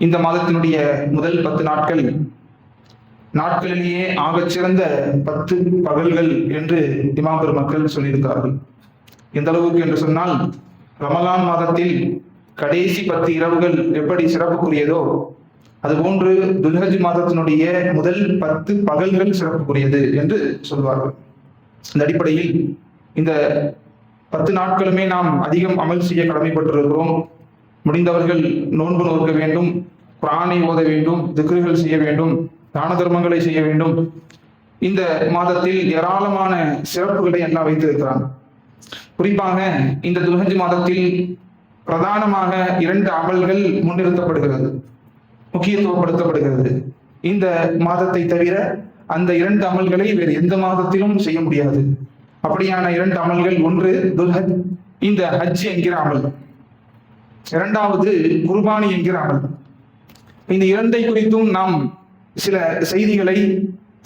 இந்த மாதத்தினுடைய முதல் 10 நாட்கள் நாட்களிலேயே ஆகச்சிறந்த 10 பகல்கள் என்று இமாம் பெருமக்கள் சொல்லியிருக்கிறார்கள். எந்த அளவுக்கு என்று சொன்னால், ரமலான் மாதத்தில் கடைசி 10 இரவுகள் எப்படி சிறப்புக்குரியதோ அதுபோன்று துல்ஹஜ் மாதத்தினுடைய முதல் 10 பகல்கள் சிறப்புக்குரியது என்று சொல்வார்கள். இந்த அடிப்படையில் இந்த 10 நாட்களுமே நாம் அதிகம் அமல் செய்ய கடமைப்பட்டிருக்கிறோம். முடிந்தவர்கள் நோன்பு நோக்க வேண்டும், குர்ஆனை ஓத வேண்டும், திக்ருகள் செய்ய வேண்டும், தான தர்மங்களை செய்ய வேண்டும். இந்த மாதத்தில் ஏராளமான சிறப்புகளை எல்லாம் வைத்திருக்கிறான். குறிப்பாக இந்த துல்ஹஜ் மாதத்தில் பிரதானமாக 2 அமல்கள் முன்னிறுத்தப்படுகிறது, முக்கியத்துவப்படுத்தப்படுகிறது. இந்த மாதத்தை தவிர அந்த 2 அமல்களை வேறு எந்த மாதத்திலும் செய்ய முடியாது. அப்படியான 2 அமல்கள், ஒன்று துல்ஹஜ், இந்த ஹஜ் என்கிற அமல், இரண்டாவது குர்பானி என்கிற அமல். இந்த 2ஐ குறித்தும் நாம் சில செய்திகளை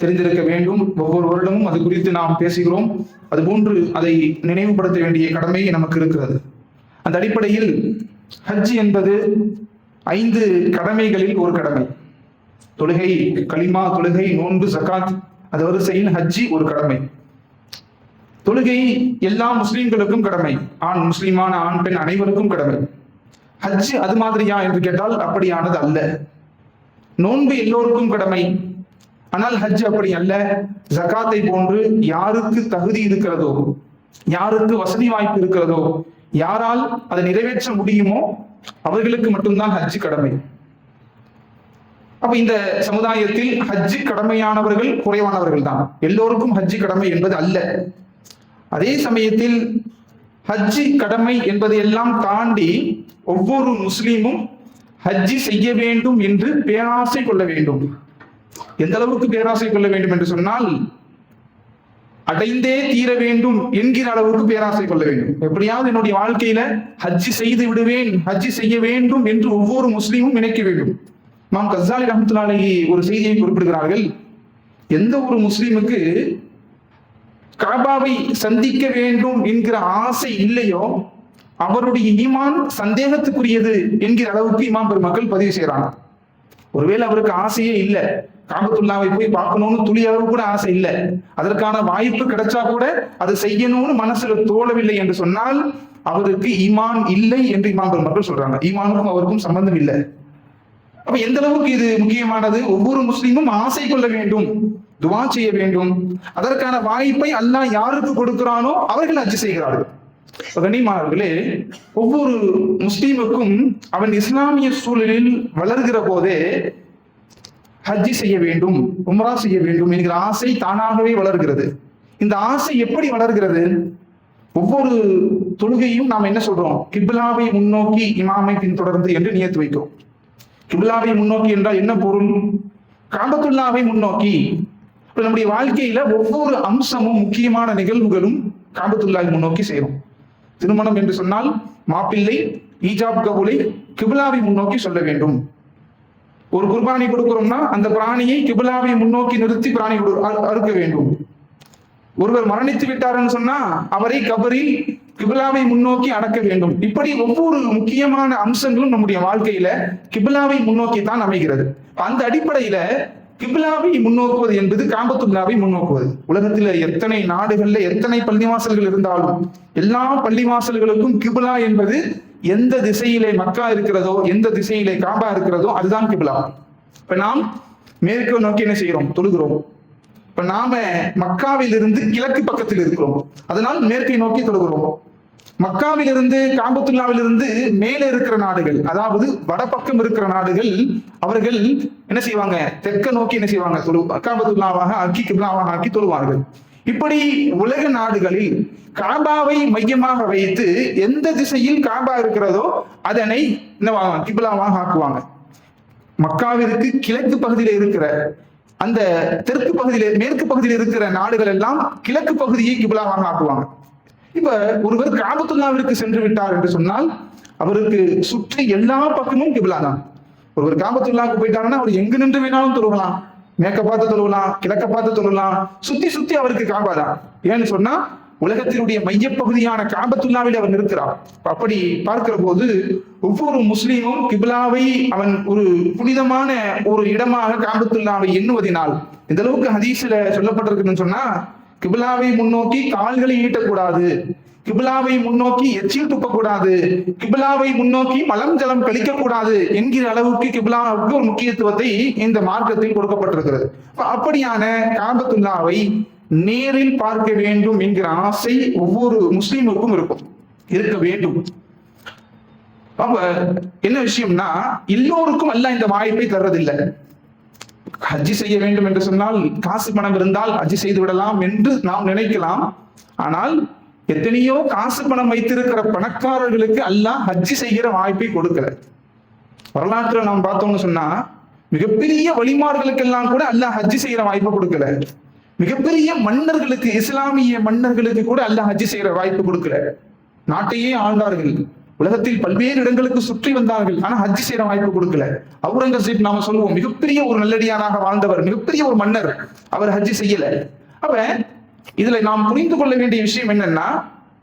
தெரிந்திருக்க வேண்டும். ஒவ்வொரு வருடமும் அது குறித்து நாம் பேசுகிறோம். அதுபோன்று அதை நினைவுபடுத்த வேண்டிய கடமை நமக்கு இருக்கிறது. அந்த அடிப்படையில் ஹஜ் என்பது 5 கடமைகளில் ஒரு கடமை. தொழுகை, கலிமா, தொழுகை, நோன்பு, ஜகாத், அது வரிசையில் ஹஜ்ஜி ஒரு கடமை. தொழுகை எல்லா முஸ்லிம்களுக்கும் கடமை, முஸ்லிமான ஆண் பெண் அனைவருக்கும் கடமை. ஹஜ் அது மாதிரியா என்று கேட்டால் அப்படியானது அல்ல. நோன்பு எல்லோருக்கும் கடமை, ஆனால் ஹஜ் அப்படி அல்ல. ஜகாத்தை போன்று யாருக்கு தகுதி இருக்கிறதோ, யாருக்கு வசதி வாய்ப்பு இருக்கிறதோ, யாரால் அதை நிறைவேற்ற முடியுமோ அவர்களுக்கு மட்டும்தான் ஹஜ் கடமை. அப்ப இந்த சமுதாயத்தில் ஹஜ் கடமையானவர்கள் குறைவானவர்கள் தான். எல்லோருக்கும் ஹஜ் கடமை என்பது அல்ல. அதே சமயத்தில் ஹஜ் கடமை என்பதையெல்லாம் தாண்டி ஒவ்வொரு முஸ்லீமும் ஹஜ் செய்ய வேண்டும் என்று பேராசை கொள்ள வேண்டும். எந்த அளவுக்கு பேராசை கொள்ள வேண்டும் என்று சொன்னால், அடைந்தே தீர வேண்டும் என்கிற அளவுக்கு பேராசை கொள்ள வேண்டும். எப்படியாவது என்னுடைய வாழ்க்கையில ஹஜ் செய்து விடுவேன், ஹஜ் செய்ய வேண்டும் என்று ஒவ்வொரு முஸ்லீமும் நினைக்க வேண்டும். இமாம் கஸ்ஸாலி ரஹ்மத்துல்லாஹி அலைஹி ஒரு செய்தியை குறிப்பிடுகிறார்கள். எந்த ஒரு முஸ்லீமுக்கு கஅபாவை சந்திக்க வேண்டும் என்கிற ஆசை இல்லையோ அவருடைய ஈமான் சந்தேகத்துக்குரியது என்கிற அளவுக்கு இமாம் பெருமக்கள் பதிவு செய்யறாங்க. ஒருவேளை அவருக்கு ஆசையே இல்லை, காபத்துல்லாவை போய் பார்க்கணும்னு துளி அளவு கூட ஆசை இல்லை, அதற்கான வாய்ப்பு கிடைச்சா கூட அது செய்யணும்னு மனசுல தோழவில்லை என்று சொன்னால் அவருக்கு ஈமான் இல்லை என்று இமாம் பெருமக்கள் சொல்றாங்க. ஈமானுக்கும் அவருக்கும் சம்பந்தம் இல்லை. அப்ப எந்த அளவுக்கு இது முக்கியமானது. ஒவ்வொரு முஸ்லீமும் ஆசை கொள்ள வேண்டும், துவா செய்ய வேண்டும். அதற்கான வாய்ப்பை அல்லாஹ் யாருக்கு கொடுக்கிறானோ அவர்கள் ஹஜ் செய்கிறார்கள். கண்ணியமானவர்களே, ஒவ்வொரு முஸ்லீமுக்கும் அவன் இஸ்லாமிய சூழலில் வளர்கிற போதே ஹஜ் செய்ய வேண்டும், உம்ரா செய்ய வேண்டும் என்கிற ஆசை தானாகவே வளர்கிறது. இந்த ஆசை எப்படி வளர்கிறது? ஒவ்வொரு தொழுகையும் நாம் என்ன சொல்றோம்? கிப்லாவை முன்னோக்கி இமாமை பின்தொடர்ந்து என்று நியத்து வைக்கிறோம். கிப்லாவை முன்னோக்கி என்றால் என்ன பொருள்? காபத்துல்லாவை முன்னோக்கி. நம்முடைய வாழ்க்கையில ஒவ்வொரு அம்சமும் முக்கியமான நிகழ்வுகளும் காபத்துல்லாவை முன்னோக்கி செய்யறோம். திருமணம் என்று சொன்னால் மாப்பிள்ளை ஈஜாப் கபூலை கிப்லாவை முன்னோக்கி சொல்ல வேண்டும். ஒரு குர்பானி கொடுக்கிறோம்னா அந்த பிராணியை கிப்லாவை முன்னோக்கி நிறுத்தி பிராணி அறுக்க வேண்டும். ஒருவர் மரணித்து விட்டார்னு சொன்னா அவரை கபரில் கிப்லாவை முன்னோக்கி அடக்க வேண்டும். இப்படி ஒவ்வொரு முக்கியமான அம்சங்களும் நம்முடைய வாழ்க்கையில கிப்லாவை முன்னோக்கி தான் அமைகிறது. அந்த அடிப்படையில கிப்லாவை முன்னோக்குவது என்பது காபத்துல்லாவை முன்னோக்குவது. உலகத்துல எத்தனை நாடுகள்ல எத்தனை பள்ளிவாசல்கள் இருந்தாலும் எல்லா பள்ளிவாசல்களுக்கும் கிப்லா என்பது எந்த திசையிலே மக்கா இருக்கிறதோ, எந்த திசையிலே காபா இருக்கிறதோ அதுதான் கிப்லா. இப்ப நாம் மேற்கு நோக்கி என்ன செய்யறோம்? தொழுகிறோம். இப்ப நாம மக்காவில் இருந்து கிழக்கு பக்கத்தில் இருக்கிறோம், அதனால் மேற்கை நோக்கி தொழுகிறோம். மக்காவிலிருந்து காபத்துல்லாவிலிருந்து மேலே இருக்கிற நாடுகள், அதாவது வடபக்கம் இருக்கிற நாடுகள், அவர்கள் என்ன செய்வாங்க? தெற்க நோக்கி என்ன செய்வாங்க? காபத்துல்லாவாக ஆக்கி கிப்லாவாக ஆக்கி தொழுவார்கள். இப்படி உலக நாடுகளில் காபாவை மையமாக வைத்து எந்த திசையில் காபா இருக்கிறதோ அதனை என்னவாங்க? கிப்லாவாக ஆக்குவாங்க. மக்காவிற்கு கிழக்கு பகுதியில இருக்கிற அந்த தெற்கு பகுதியில மேற்கு பகுதியில் இருக்கிற நாடுகள் எல்லாம் கிழக்கு பகுதியை கிப்லாவாக ஆக்குவாங்க. இப்ப ஒருவர் காபத்துல்லாவிற்கு சென்று விட்டார் என்று சொன்னால் அவருக்கு சுற்றி எல்லா பக்கமும் கிப்லா தான். ஒருவர் காபத்துல்லாவுக்கு போயிட்டாருன்னா அவர் எங்கு நின்று வேணாலும் தொழுகலாம், மேற்க பார்த்து தொழுகலாம், கிழக்க பார்த்து தொழுகலாம், சுத்தி சுத்தி அவருக்கு காபா தான். ஏன்னு சொன்னா உலகத்தினுடைய மையப்பகுதியான காபத்துல்லாவில் அவர் இருக்கிறார். அப்படி பார்க்கிற போது ஒவ்வொரு முஸ்லீமும் கிபிலாவை அவன் ஒரு புனிதமான ஒரு இடமாக காபத்துல்லாவை எண்ணுவதனால், இந்த அளவுக்கு ஹதீஸ்ல சொல்லப்பட்டிருக்குன்னு சொன்னா, கிபிலாவை முன்னோக்கி கால்களை ஈட்டக்கூடாது, கிபிலாவை முன்னோக்கி எச்சில் துப்பக்கூடாது, கிபிலாவை முன்னோக்கி மலம் ஜலம் கழிக்கக்கூடாது என்கிற அளவுக்கு கிபிலாவுக்கு ஒரு முக்கியத்துவத்தை இந்த மார்க்கத்தில் கொடுக்கப்பட்டிருக்கிறது. அப்படியான காபத்துல்லாவை நேரில் பார்க்க வேண்டும் என்கிற ஆசை ஒவ்வொரு முஸ்லீமுக்கும் இருக்க வேண்டும். அப்ப என்ன விஷயம்னா, எல்லோருக்கும் அல்லாஹ் இந்த வாய்ப்பை தர்றதில்லை. ஹஜ்ஜி செய்ய வேண்டும் என்று சொன்னால் காசு பணம் இருந்தால் ஹஜ்ஜி செய்து விடலாம் என்று நாம் நினைக்கலாம். ஆனால் எத்தனையோ காசு பணம் வைத்திருக்கிற பணக்காரர்களுக்கு அல்லாஹ் ஹஜ்ஜி செய்கிற வாய்ப்பை கொடுக்கல. வரலாற்றுல நாம் பார்த்தோம்னு சொன்னா, மிகப்பெரிய வழிமார்களுக்கெல்லாம் கூட அல்லாஹ் ஹஜ்ஜி செய்யற வாய்ப்பை கொடுக்கல. மிகப்பெரிய மன்னர்களுக்கு, இஸ்லாமிய மன்னர்களுக்கு கூட அல்லாஹ் ஹஜ்ஜி செய்யற வாய்ப்பு கொடுக்கல. நாட்டையே ஆழ்ந்தார்கள், உலகத்தில் பல்வேறு இடங்களுக்கு சுற்றி வந்தார்கள், ஆனா ஹஜ்ஜி செய்யற வாய்ப்பு கொடுக்கல. அவுரங்கசீப் நாம சொல்லுவோம், மிகப்பெரிய ஒரு நல்லடியாராக வாழ்ந்தவர், மிகப்பெரிய ஒரு மன்னர், அவர் ஹஜ்ஜி செய்யல. அப்ப இதுல நாம் புரிந்து கொள்ள வேண்டிய விஷயம் என்னன்னா,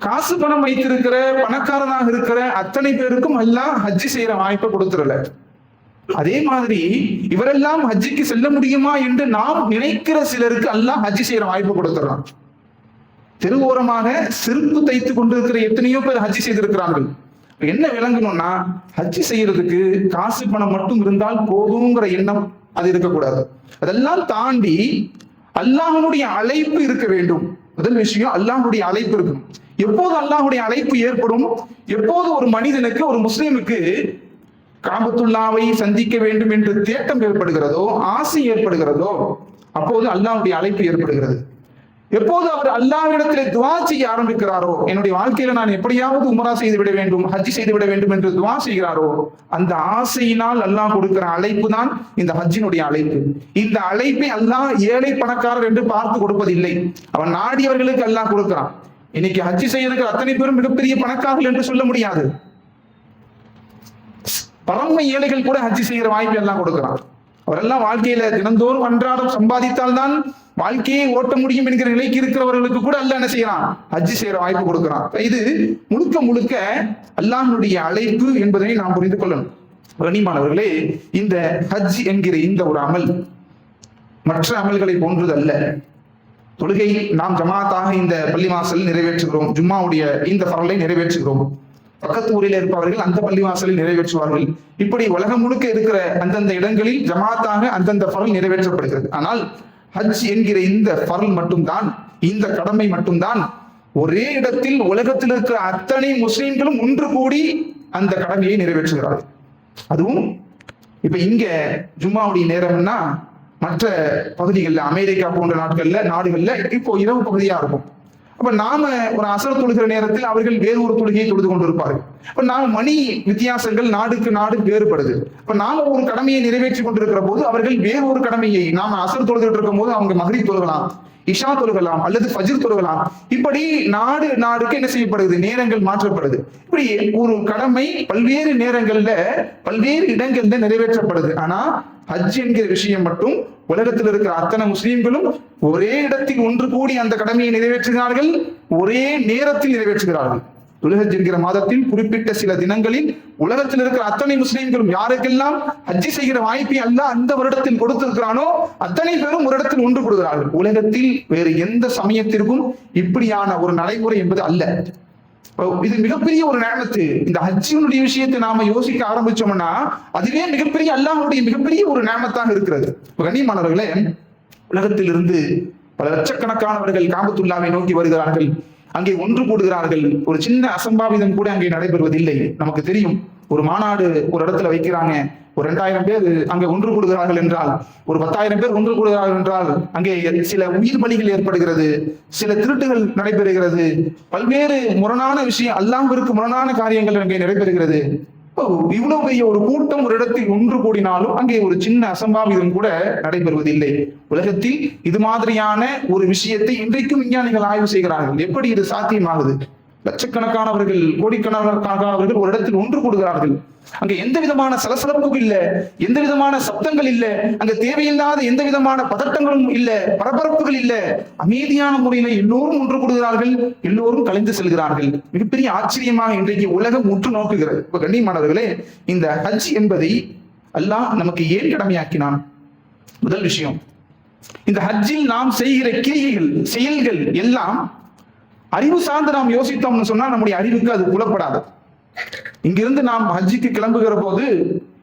காசு பணம் வைத்திருக்கிற பணக்காரனாக இருக்கிற அத்தனை பேருக்கும் அல்லாஹ் ஹஜ்ஜி செய்யற வாய்ப்பை கொடுத்துடல. அதே மாதிரி இவரெல்லாம் ஹஜ்ஜிக்கு செல்ல முடியுமா என்று நாம் நினைக்கிற சிலருக்கு அல்லாஹ் ஹஜ்ஜி செய்யற வாய்ப்பு கொடுத்துடலாம். தெருவோரமாக செருப்பு தைத்து கொண்டிருக்கிற எத்தனையோ பேர் ஹஜ்ஜி செய்திருக்கிறார்கள். என்ன விளங்கணும்னா, ஹஜ்ஜி செய்யறதுக்கு காசு பணம் மட்டும் இருந்தால் போதுங்கிற எண்ணம் அது இருக்கக்கூடாது. அதெல்லாம் தாண்டி அல்லாஹ்வுடைய அழைப்பு இருக்க வேண்டும். முதல் விஷயம், அல்லாஹ்வுடைய அழைப்பு இருக்கும். எப்போது அல்லாஹ்வுடைய அழைப்பு ஏற்படும், எப்போது ஒரு மனிதனுக்கு, ஒரு முஸ்லிமுக்கு காபத்துல்லாவை சந்திக்க வேண்டும் என்று தேட்டம் ஏற்படுகிறதோ, ஆசை ஏற்படுகிறதோ, அப்போது அல்லாஹ்வுடைய அழைப்பு ஏற்படுகிறது. எப்போது அவர் அல்லாஹ்விடத்திலே துஆ செய்ய ஆரம்பிக்கிறாரோ, என்னுடைய வாழ்க்கையில நான் எப்படியாவது உம்ரா செய்து விட வேண்டும், ஹஜ்ஜி செய்து விட வேண்டும் என்று துஆ செய்கிறாரோ, அந்த ஆசையினால் அல்லாஹ் கொடுக்கிற அழைப்பு தான் இந்த ஹஜ்ஜினுடைய அழைப்பு. இந்த அழைப்பை அல்லாஹ் ஏழை பணக்காரர் என்று பார்த்து கொடுப்பதில்லை, அவன் நாடியவர்களுக்கு அல்லாஹ் கொடுக்கிறான். இன்னைக்கு ஹஜ்ஜி செய்யறதுக்கு அத்தனை பேரும் மிகப்பெரிய பணக்காரர்கள் என்று சொல்ல முடியாது. பரம ஏழைகள் கூட ஹஜ்ஜி செய்யற வாய்ப்பு எல்லாம் கொடுக்கிறான். அவரெல்லாம் வாழ்க்கையில தினந்தோறும் அன்றாடம் சம்பாதித்தால் தான் வாழ்க்கையை ஓட்ட முடியும் என்கிற நிலைக்கு இருக்கிறவர்களுக்கு கூட அல்லாஹ் என்ன செய்யறான், ஹஜ்ஜி செய்யற வாய்ப்பு கொடுக்கிறான். இது முழுக்க முழுக்க அல்லாஹ்வுடைய அழைப்பு என்பதை நாம் புரிந்து கொள்ளணும். கண்ணியமானவர்களே, இந்த ஹஜ் என்கிற இந்த ஒரு அமல் மற்ற அமல்களை போன்றது அல்ல. தொழுகை நாம் ஜமாத்தாக இந்த பள்ளிவாசலில் நிறைவேற்றுகிறோம், ஜும்மாவுடைய இந்த ஃபர்லை நிறைவேற்றுகிறோம். பக்கத்து ஊரில் இருப்பவர்கள் அந்த பள்ளிவாசலில் நிறைவேற்றுவார்கள். இப்படி உலகம் முழுக்க இருக்கிற அந்தந்த இடங்களில் ஜமாத்தாக அந்தந்த ஃபர்ல் நிறைவேற்றப்படுகிறது. ஆனால் ஹஜ் என்கிற இந்த ஃபர்ல் மட்டும்தான், இந்த கடமை மட்டும்தான் ஒரே இடத்தில் உலகத்தில் இருக்கிற அத்தனை முஸ்லிம்களும் ஒன்று கூடி அந்த கடமையை நிறைவேற்றுகிறார்கள். அதுவும் இப்ப இங்க ஜும்மாவுடைய நேரம்னா மற்ற பகுதிகளில், அமெரிக்கா போன்ற நாடுகள்ல இப்போ இரவு பகுதியா இருக்கும். அப்ப நாம ஒரு அசர் தொழுகிற நேரத்தில் அவர்கள் வேறு ஒரு தொழுகையை தொழுது கொண்டிருப்பார்கள். அப்ப நாம மணி வித்தியாசங்கள் நாடுக்கு நாடு வேறுபடுது. அப்ப நாம ஒரு கடமையை நிறைவேற்றி கொண்டிருக்கிற போது அவர்கள் வேறு ஒரு கடமையை, நாம அசர் தொழுதுட்டு இருக்கும் போது அவங்க மக்ரிப் தொழுகலாம், இஷா தொழுகலாம், அல்லது ஃபஜ்ர் தொழுகலாம். இப்படி நாடுக்கு என்ன செய்யப்படுது, நேரங்கள் மாற்றப்படுது. இப்படி ஒரு கடமை பல்வேறு நேரங்கள்ல பல்வேறு இடங்கள்ல நிறைவேற்றப்படுது. ஆனா ஹஜ் என்கிற விஷயம் மட்டும் உலகத்தில் இருக்கிற அத்தனை முஸ்லீம்களும் ஒரே இடத்தில் ஒன்று கூடி அந்த கடமையை நிறைவேற்றுகிறார்கள், ஒரே நேரத்தில் நிறைவேற்றுகிறார்கள். துல்ஹஜ் என்கிற மாதத்தில் குறிப்பிட்ட சில தினங்களில் உலகத்தில் இருக்கிற அத்தனை முஸ்லீம்களும் யாருக்கெல்லாம் ஹஜ்ஜி செய்கிற வாய்ப்பை அல்லாஹ் அந்த வருடத்தில் கொடுத்திருக்கிறானோ அத்தனை பேரும் ஒரு இடத்தில் ஒன்று கூடுகிறார்கள். உலகத்தில் வேறு எந்த சமயத்திற்கும் இப்படியான ஒரு நடைமுறை என்பது அல்ல. இது மிகப்பெரிய ஒரு நியமத்து. இந்த ஹஜ்ஜினுடைய விஷயத்தை நாம யோசிக்க ஆரம்பிச்சோம்னா அதுவே மிகப்பெரிய அல்லாஹ்வுடைய மிகப்பெரிய ஒரு நியமத்தாக இருக்கிறது. கண்ணியமானவர்களே, உலகத்தில் இருந்து பல லட்சக்கணக்கானவர்கள் காபத்துல்லாவை நோக்கி வருகிறார்கள், அங்கே ஒன்று கூடுகிறார்கள். ஒரு சின்ன அசம்பாவிதம் கூட அங்கே நடைபெறுவதில்லை. நமக்கு தெரியும், ஒரு மாநாடு ஒரு இடத்துல வைக்கிறாங்க, ஒரு 2000 பேர் அங்கே ஒன்று கூடுகிறார்கள் என்றால், ஒரு 10,000 பேர் ஒன்று கூடுகிறார்கள் என்றால் அங்கே சில உயிர் பலிகள் ஏற்படுகிறது, சில திருட்டுகள் நடைபெறுகிறது, பல்வேறு முரணான விஷயம், அல்லாஹ்விற்கு முரணான காரியங்கள் அங்கே நடைபெறுகிறது. இவ்வளவு பெரிய ஒரு கூட்டம் ஒரு இடத்தில் ஒன்று கூடினாலும் அங்கே ஒரு சின்ன அசம்பாவிதம் கூட நடைபெறுவதில்லை. உலகத்தில் இது மாதிரியான ஒரு விஷயத்தை இன்றைக்கும் விஞ்ஞானிகள் ஆய்வு செய்கிறார்கள். எப்படி இது சாத்தியமாகுது? லட்சக்கணக்கானவர்கள், கோடிக்கணக்கானவர்கள் ஒரு இடத்தில் ஒன்று கூடுகிறார்கள். அங்க எந்த விதமான சலசலப்பும் இல்ல, எந்த விதமான சப்தங்கள் இல்ல, அங்க தேவையில்லாத எந்த விதமான பதட்டங்களும் இல்ல, பரபரப்புகள் இல்ல. அமைதியான முறையில எல்லோரும் ஒன்று கூடுகிறார்கள், எல்லோரும் கலைந்து செல்கிறார்கள். மிகப்பெரிய ஆச்சரியமாக இன்றைக்கு உலகம் உற்று நோக்குகிறது. இப்ப கண்ணியமானவர்களே, இந்த ஹஜ் என்பதை அல்லாஹ் நமக்கு ஏன் கடமையாக்கினான்? முதல் விஷயம், இந்த ஹஜ்ஜில் நாம் செய்கிற கிரியைகள், செயல்கள் எல்லாம் அறிவு சார்ந்து நாம் யோசித்தோம்னு சொன்னா நம்முடைய அறிவுக்கு அது புலப்படாது. இங்கிருந்து நாம் ஹஜ்ஜுக்கு கிளம்புகிற போது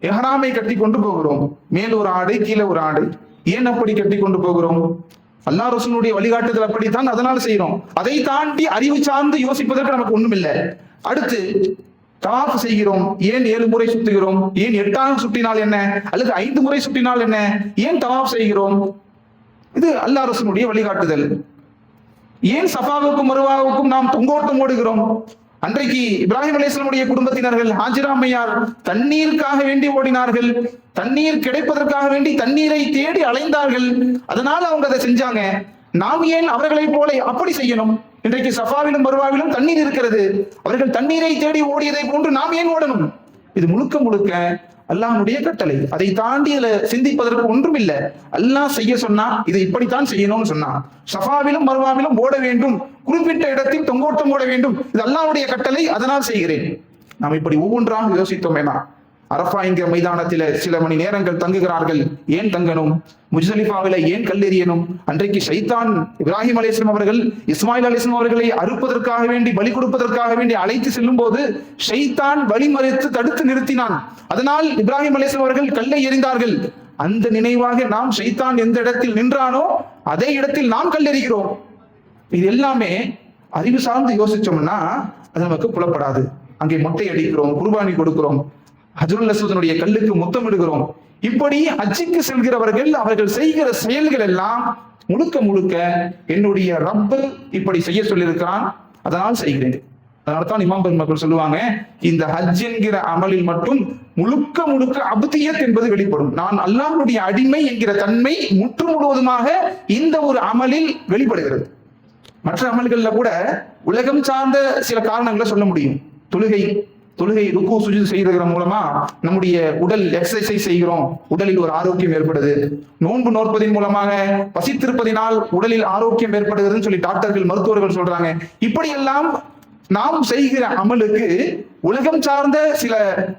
எஹ்ராமை கட்டி கொண்டு போகிறோம். மேல் ஒரு ஆடை, கீழே ஒரு ஆடை. ஏன் அப்படி கட்டி கொண்டு போகிறோம்? அல்லாஹ் ரசூலுடைய வழிகாட்டுதல் அப்படித்தான், அதனால செய்யறோம். அதை தாண்டி அறிவு சார்ந்து யோசிப்பதற்கு நமக்கு ஒண்ணும் இல்லை. அடுத்து தவாஃப் செய்கிறோம். ஏன் 7 முறை சுத்துகிறோம்? ஏன் 8ஆக சுற்றினால் என்ன, அல்லது 5 முறை சுற்றினால் என்ன? ஏன் தவாஃப் செய்கிறோம்? இது அல்லாஹ் ரசூலுடைய வழிகாட்டுதல். ஏன் சஃபாவுக்கும் மருவாவுக்கும் நாம் தொங்கோட்டம் ஓடுகிறோம்? அன்றைக்கு இப்ராஹிம் அலைஹிஸ்ஸலாமுடைய குடும்பத்தினர்கள், ஹாஜிரா அம்மையார் தண்ணீருக்காக வேண்டி ஓடினார்கள். தண்ணீர் கிடைப்பதற்காக வேண்டி தண்ணீரை தேடி அலைந்தார்கள். அதனால அவங்க அதை செஞ்சாங்க. நாம் ஏன் அவர்களை போல அப்படி செய்யணும்? இன்றைக்கு சஃபாவிலும் மருவாவிலும் தண்ணீர் இருக்கிறது. அவர்கள் தண்ணீரை தேடி ஓடியதை போன்று நாம் ஏன் ஓடணும்? இது முழுக்க முழுக்க அல்லாஹ்வுடைய கட்டளை. அதை தாண்டி இதுல சிந்திப்பதற்கு ஒன்றும் இல்லை. அல்லாஹ் செய்ய சொன்னா இதை இப்படித்தான் செய்யணும்னு சொன்னா, சஃபாவிலும் மருவாவிலும் ஓட வேண்டும், குறிப்பிட்ட இடத்தில் தொங்கோட்டம் ஓட வேண்டும், இது அல்லாஹ்வுடைய கட்டளை, அதனால் செய்கிறேன். நாம் இப்படி ஒவ்வொன்றாக யோசித்தோமேனா, அரஃபா என்கிற மைதானத்தில சில மணி நேரங்கள் தங்குகிறார்கள். ஏன் தங்கணும்? முஸ்தலிஃபாவில ஏன் கல்லெறியணும்? அன்றைக்கு ஷைத்தான் இப்ராஹிம் அலைஹிஸ்ஸலாம் அவர்கள், இஸ்மாயில் அலைஹிஸ்ஸலாம் அவர்களை அறுப்பதற்காக வேண்டி, பலி கொடுப்பதற்காக வேண்டி அழைத்து செல்லும் போது ஷைத்தான் வழி மறித்து தடுத்து நிறுத்தினான். அதனால் இப்ராஹிம் அலைஹிஸ்ஸலாம் அவர்கள் கல்லை எறிந்தார்கள். அந்த நினைவாக நாம் ஷைத்தான் எந்த இடத்தில் நின்றானோ அதே இடத்தில் நாம் கல்லெறிகிறோம். இது எல்லாமே அறிவு சார்ந்து யோசிச்சோம்னா அது நமக்கு புலப்படாது. அங்கே மொட்டை அடிக்கிறோம், குர்பானி கொடுக்கிறோம், ஹஜ்ருல் அஸ்வதுடைய கல்லுக்கு முத்தமிடுகிறோம். இப்படி ஹஜ்ஜுக்கு செல்கிறவர்கள் அவர்கள் செய்கிற செயல்கள் எல்லாம் முழுக்க முழுக்க என்னுடைய ரப்பு இப்படி செய்ய சொல்லியிருக்கிறான், அதனால் செய்கிறேன். அதனால தான் இமாம் பெருமக்கள் சொல்லுவாங்க, இந்த ஹஜ் என்கிற அமலில் மட்டும் முழுக்க முழுக்க அப்தியத் என்பது வெளிப்படும். நான் அல்லாஹ்வுடைய அடிமை என்கிற தன்மை முற்று முழுவதுமாக இந்த ஒரு அமலில் வெளிப்படுகிறது. மற்ற அமல்கள்ல கூட உலகம் சார்ந்த சில காரணங்களை சொல்ல முடியும். தொழுகை ருக்கு சுஜூத் செய்யற மூலமா நம்முடைய உடல் எக்ஸசைஸ் செய்கிறோம், உடலில் ஒரு ஆரோக்கியம் ஏற்படுது. நோன்பு நோற்பதின் மூலமாக பசித்திருப்பதினால் உடலில் ஆரோக்கியம் ஏற்படுகிறதுன்னு சொல்லி டாக்டர்கள், மருத்துவர்கள் சொல்றாங்க. இப்படியெல்லாம் நாம் செய்கிற அமலுக்கு உலகம் சார்ந்த சில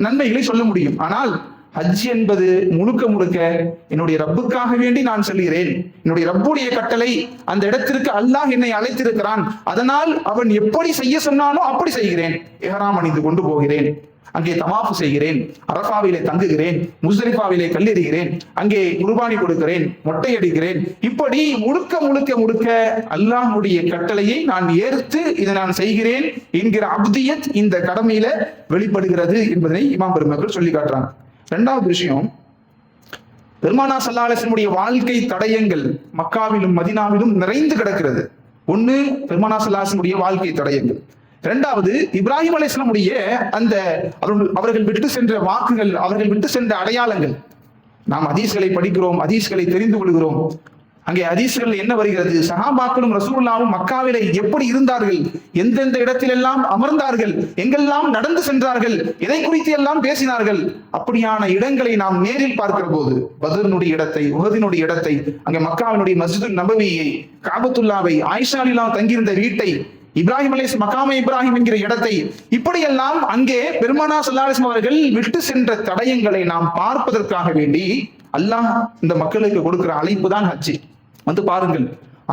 நன்மைகளை சொல்ல முடியும். ஆனால் ஹஜ் என்பது முழுக்க முழுக்க என்னுடைய ரப்புக்காக வேண்டி நான் செல்கிறேன், என்னுடைய ரப்புடைய கட்டளை, அந்த இடத்திற்கு அல்லாஹ் என்னை அழைத்திருக்கிறான், அதனால் அவன் எப்படி செய்ய சொன்னானோ அப்படி செய்கிறேன். இஹ்ராம் அணிந்து கொண்டு போகிறேன், அங்கே தவாஃப் செய்கிறேன், அரஃபாவிலே தங்குகிறேன், முஸ்தலிஃபாவிலே கல்லெறிகிறேன், அங்கே குர்பானி கொடுக்கிறேன், மொட்டை அடிக்கிறேன். இப்படி முழுக்க முழுக்க முழுக்க அல்லாஹ்வுடைய கட்டளையை நான் ஏற்று இதை நான் செய்கிறேன் என்கிற அப்தியத் இந்த கடமையில வெளிப்படுகிறது என்பதனை இமாம் பெருமக்கள் சொல்லி காட்டுறாங்க. இரண்டாவது விஷயம், பெருமானா ஸல்லல்லாஹு அலைஹி வஸல்லம் உடைய வாழ்க்கை தடயங்கள் மக்காவிலும் மதீனாவிலும் நிறைந்து கிடக்கிறது. ஒண்ணு பெருமானா ஸல்லல்லாஹு அலைஹி வஸல்லம் உடைய வாழ்க்கை தடயங்கள். இரண்டாவது இப்ராஹிம் அலைஹிஸ்ஸலாம் உடைய அந்த அவர்கள் விட்டு சென்ற வாக்குகள், அவர்கள் விட்டு சென்ற அடையாளங்கள். நாம் ஹதீஸ்களை படிக்கிறோம், ஹதீஸ்களை தெரிந்து கொள்கிறோம். அங்கே ஹதீஸ்கள் என்ன வருகிறது? சஹாபாக்களும் ரசூலுல்லாஹும் மக்காவிலே எப்படி இருந்தார்கள், எந்தெந்த இடத்திலெல்லாம் அமர்ந்தார்கள், எங்கெல்லாம் நடந்து சென்றார்கள், எதை குறித்து எல்லாம் பேசினார்கள். அப்படியான இடங்களை நாம் நேரில் பார்க்கிற போது பத்ருடைய இடத்தை, உஹதினுடைய இடத்தை, அங்கே மக்காவினுடைய மஸ்ஜிதுன் நபவியை, காபத்துல்லாவை, ஆயிஷா ரலியல்லாஹு தங்கியிருந்த வீட்டை, இப்ராஹிம் அலைஹிஸ்ஸலாம் மகாமே இப்ராஹிம் என்கிற இடத்தை, இப்படியெல்லாம் அங்கே பெருமானா ஸல்லல்லாஹு அலைஹி வஸல்லம் அவர்கள் விட்டு சென்ற தடயங்களை நாம் பார்ப்பதற்காக வேண்டி அல்லாஹ் இந்த மக்களுக்கு கொடுக்கிற அழைப்பு தான் ஹஜ். வந்து பாருங்கள்,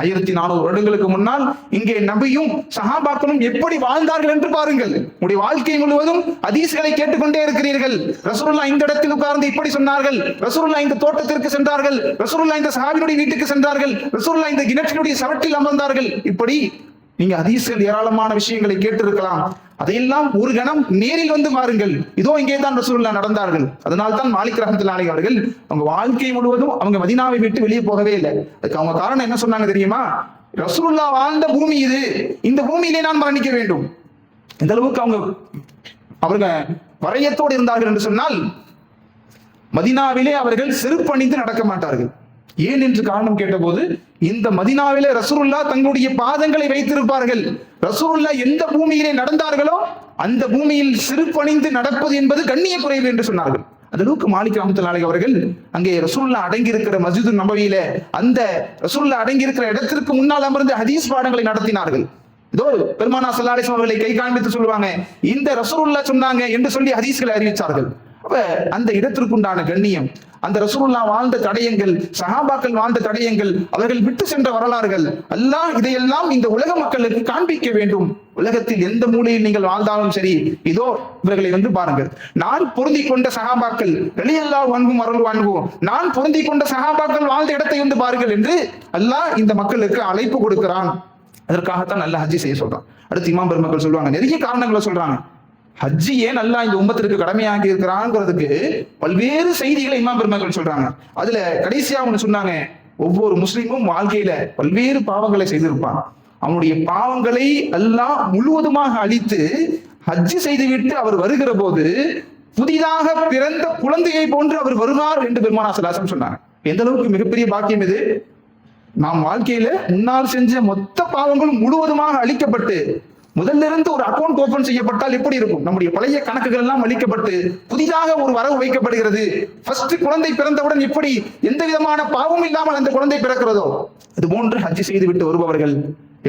1400 வருடங்களுக்கு முன்னால் இங்கே நபியும் சஹாபாக்களும் எப்படி வாழ்ந்தார்கள் என்று பாருங்கள். உங்களுடைய வாழ்க்கை முழுவதும் ஹதீஸ்களை கேட்டுக்கொண்டே இருக்கிறீர்கள். ரசூலுல்லாஹ் இந்த இடத்தில் உட்கார்ந்து இப்படி சொன்னார்கள், ரசூலுல்லாஹ் இந்த தோட்டத்திற்கு சென்றார்கள், ரசூலுல்லாஹ் இந்த சஹாபியுடைய வீட்டுக்கு சென்றார்கள், ரசூலுல்லாஹ் இந்த கிணற்றினுடைய சவற்றில் அமர்ந்தார்கள். இப்படி நீங்க ஹதீஸ்கள் ஏராளமான விஷயங்களை கேட்டிருக்கலாம். அதையெல்லாம் ஒரு கணம் நேரில் வந்து பாருங்கள். இதோ இங்கே தான் ரசூலுல்லாஹ் நடந்தார்கள். அதனால தான் மாலிக் ரஹ்மத்துல்லாஹி அலைஹி அவர்கள் அவங்க வாழ்க்கை முழுவதும் அவங்க மதீனாவை விட்டு வெளியே போகவே இல்லை. அதுக்கு அவங்க காரணம் என்ன சொன்னாங்க தெரியுமா? ரசூலுல்லாஹ் வாழ்ந்த பூமி இது, இந்த பூமியிலே நான் மரணிக்க வேண்டும். இந்த அளவுக்கு அவர்கள் வரையத்தோடு இருந்தார்கள் என்று சொன்னால், மதீனாவிலே அவர்கள் செருப்பணிந்து நடக்க மாட்டார்கள். ஏன் என்று காரணம் கேட்டபோது, இந்த மதீனாவிலே ரசூலுல்லாஹ் தங்களுடைய பாதங்களை வைத்திருப்பார்கள். ரசூலுல்லாஹ் எந்த பூமியிலே நடந்தார்களோ அந்த பூமியில் சிறுபணிந்து நடப்பது என்பது கண்ணிய குறைவு என்று சொன்னார்கள். அந்த அளவுக்கு மாலிக் ரஹ்மத்துல்லாஹி அலைஹி அவர்கள் அங்கே ரசூலுல்லாஹ் அடங்கி இருக்கிற மஸ்ஜிது நபவியில அந்த ரசூலுல்லாஹ் அடங்கி இருக்கிற இடத்திற்கு முன்னால் அமர்ந்து ஹதீஸ் பாடங்களை நடத்தினார்கள். இதோ பெருமானா ஸல்லல்லாஹு அலைஹி வஸல்லம் அவர்களை கை காண்பித்து சொல்லுவாங்க, இந்த ரசூலுல்லாஹ் சொன்னாங்க என்று சொல்லி ஹதீஸ்களை அறிவித்தார்கள். அப்ப அந்த இடத்திற்குண்டான கண்ணியம், அந்த ரசூலுல்லாஹ் வாழ்ந்த தடயங்கள், சஹாபாக்கள் வாழ்ந்த தடயங்கள், அவர்கள் விட்டு சென்ற வரலாறுகள், அல்லாஹ் இதையெல்லாம் இந்த உலக மக்களுக்கு காண்பிக்க வேண்டும். உலகத்தில் எந்த மூலையில் நீங்கள் வாழ்ந்தாலும் சரி, இதோ இவர்களை பாருங்கள். நான் பொருந்தி கொண்ட சஹாபாக்கள் ரலியல்லாஹு அன்ஹும் அருள்வான்ஹும், நான் பொருந்தி கொண்ட சஹாபாக்கள் வாழ்ந்த இடத்தை பாருங்கள் என்று அல்லாஹ் இந்த மக்களுக்கு அழைப்பு கொடுக்கிறான். அதற்காகத்தான் அல்லாஹ் ஹஜ்ஜி செய்ய சொல்றான். அடுத்து இமாம் பெருமக்கள் சொல்லுவாங்க, நிறைய காரணங்களை சொல்றாங்க. ஹஜ்ஜி ஏன் அல்லாஹ் இந்த உம்மத்திற்கு கடமையாகி இருக்கிறாங்கிறதுக்கு பல்வேறு செய்திகளை இமாம் பெருமக்கள் சொல்றாங்க. அதுல கடைசியா ஒண்ணு சொன்னாங்க, ஒவ்வொரு முஸ்லீமும் வாழ்க்கையில பல்வேறு பாவங்களை செய்திருப்பான். அவனுடைய பாவங்களை அல்லாஹ் முழுவதுமாக அழித்து ஹஜ்ஜி செய்துவிட்டு அவர் வருகிற போது புதிதாக பிறந்த குழந்தையை போன்று அவர் வருவார் என்று பெருமானா ஸல்லல்லாஹு அலைஹி வஸல்லம் சொன்னாங்க. எந்த அளவுக்கு மிகப்பெரிய பாக்கியம் இது! நாம் வாழ்க்கையில முன்னால் செஞ்ச மொத்த பாவங்களும் முழுவதுமாக அழிக்கப்பட்டு முதல்ல இருந்து ஒரு அக்கௌண்ட் ஓபன் செய்யப்பட்டால் எப்படி இருக்கும்? நம்முடைய பழைய கணக்குகள் எல்லாம் அழிக்கப்பட்டு புதிதாக ஒரு வரவு வைக்கப்படுகிறது. ஃபர்ஸ்ட் குழந்தை பிறந்தவுடன் எப்படி எந்த விதமான பாவம் இல்லாமல் அந்த குழந்தை பிறக்கிறதோ அது போன்று ஹஜ்ஜி செய்து விட்டு வருபவர்கள்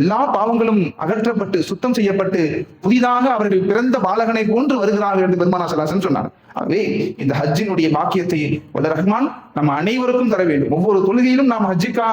எல்லா பாவங்களும் அகற்றப்பட்டு சுத்தம் செய்யப்பட்டு புதிதாக அவர்கள் பிறந்த பாலகனை போன்று வருகிறார்கள் என்று பெருமானா ஸல்லல்லாஹு அலைஹி வஸல்லம் சொன்னார். ஆகவே இந்த ஹஜ்ஜினுடைய பாக்கியத்தை வல்ல ரஹ்மான் நம்ம அனைவருக்கும் தர வேண்டும். ஒவ்வொரு தொழுகையிலும் நாம்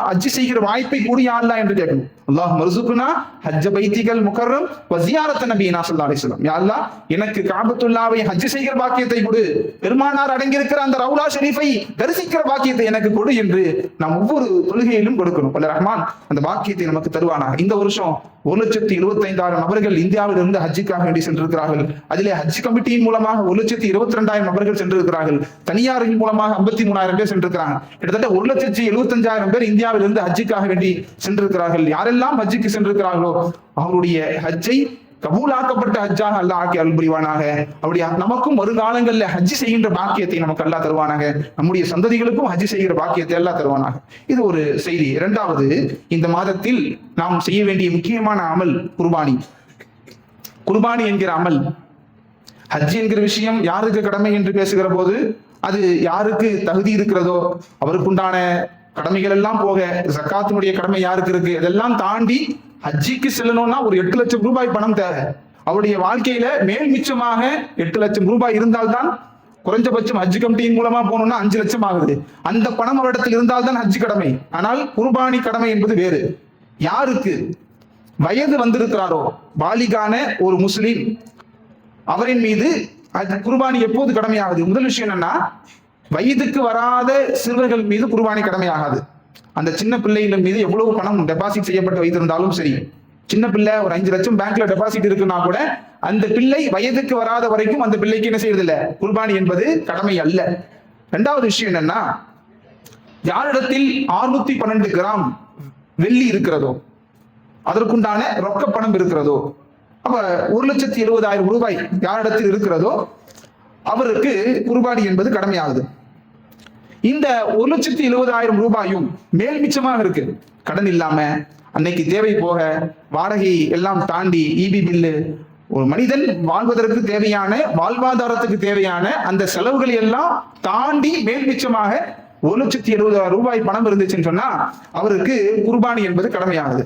ஹஜ்ஜி செய்கிற வாய்ப்பை கூடிய அல்லாஹ் என்று கேட்கணும். அல்லாஹ் மர்சுக்னா ஹஜ்ஜ பைத்திகல் முகர்ரம் வ ஸியாரத் நபியினா ஸல்லல்லாஹு அலைஹி வஸல்லம். யா அல்லாஹ், எனக்கு காபத்துல்லாவை ஹஜ்ஜி செய்கிற பாக்கியத்தை கொடு, பெருமானார் அடங்கி இருக்கிற அந்த ரவுலா ஷரீஃபை தரிசிக்கிற பாக்கியத்தை எனக்கு கொடு என்று நாம் ஒவ்வொரு தொழுகையிலும் கொடுக்கணும். வல்ல ரஹ்மான் அந்த பாக்கியத்தை நமக்கு தருவானாக. இந்த வருஷம் 1,75,000 நபர்கள் இந்தியாவில் இருந்து ஹஜ்ஜிக்காக வேண்டி சென்றிருக்கிறார்கள். அதிலே ஹஜ் கமிட்டியின் மூலமாக 1,22,000 நபர்கள் சென்றிருக்கிறார்கள். தனியாரின் மூலமாக 53,000 பேர் சென்றிருக்கிறாங்க. கிட்டத்தட்ட 1,75,000 பேர் இந்தியாவில் இருந்து ஹஜ்ஜிக்காக வேண்டி சென்றிருக்கிறார்கள். யாரெல்லாம் ஹஜ்ஜிக்கு சென்றிருக்கிறார்களோ அவருடைய ஹஜ்ஜை கபூலாக்கப்பட்ட ஹஜ்ஜாக அல்லாஹ் ஆக்கி அருள் புரிவானாக. அப்படி நமக்கும் வருங்காலங்களில் ஹஜ்ஜி செய்கின்ற பாக்கியத்தை நமக்கு அல்லாஹ் தருவானாக. நம்முடைய சந்ததிகளுக்கும் ஹஜ்ஜி செய்கிற பாக்கியத்தை அல்லாஹ் தருவானாக. இது ஒரு செய்தி. இரண்டாவது, இந்த மாதத்தில் நாம் செய்ய வேண்டிய முக்கியமான அமல் குர்பானி. குர்பானி என்கிற அமல், ஹஜ் என்கிற விஷயம் யாருக்கு கடமை என்று பேசுகிற போது அது யாருக்கு தகுதி இருக்கிறதோ அவருக்குண்டான கடமைகள் எல்லாம் போக ஜக்காத்தினுடைய கடமை யாருக்கு இருக்கு, இதெல்லாம் தாண்டி ஹஜ்ஜிக்கு செல்லணும்னா ஒரு 8 லட்சம் ரூபாய் பணம் தேவை. அவருடைய வாழ்க்கையில மேல் மிச்சமாக 8 லட்சம் ரூபாய் இருந்தால்தான், குறைஞ்சபட்சம் ஹஜ் கமிட்டியின் மூலமா போகணும்னா 5 லட்சம் ஆகுது. அந்த பணம் அவரிடத்தில் இருந்தால்தான் ஹஜ் கடமை. ஆனால் குர்பானி கடமை என்பது வேறு. யாருக்கு வயது வந்திருக்கிறாரோ, பாலிகான ஒரு முஸ்லிம், அவரின் மீது குர்பானி எப்போது கடமையாகுது? முதல் விஷயம் என்னன்னா, வயதுக்கு வராத சிறுவர்கள் மீது குர்பானி கடமையாகாது. அந்த சின்ன பிள்ளைகள் மீது எவ்வளவு பணம் டெபாசிட் செய்யப்பட்டு வைத்திருந்தாலும் சரி, சின்ன பிள்ளை ஒரு 5 லட்சம் பேங்க்ல டெபாசிட் இருக்குன்னா கூட அந்த பிள்ளை வயதுக்கு வராத வரைக்கும் அந்த பிள்ளைக்கு என்ன செய்யறது இல்ல, குர்பானி என்பது கடமை அல்ல. இரண்டாவது விஷயம் என்னன்னா, யாரிடத்தில் 612 கிராம் வெள்ளி இருக்கிறதோ, அதற்குண்டான ரொக்க பணம் இருக்கிறதோ, அப்ப 1,70,000 ரூபாய் யாரிடத்தில் இருக்கிறதோ அவருக்கு குர்பானி என்பது கடமையாகுது. இந்த 1,70,000 ரூபாயும் மேல் மிச்சமாக இருக்கு, கடன் இல்லாம அன்னைக்கு தேவை போக வாடகை எல்லாம் தாண்டி இபி பில்லு, ஒரு மனிதன் வாழ்வதற்கு தேவையான வாழ்வாதாரத்துக்கு தேவையான அந்த செலவுகளை எல்லாம் தாண்டி மேல் மிச்சமாக 1,70,000 ரூபாய் பணம் இருந்துச்சுன்னு சொன்னா அவருக்கு குர்பானி என்பது கடமையாகுது.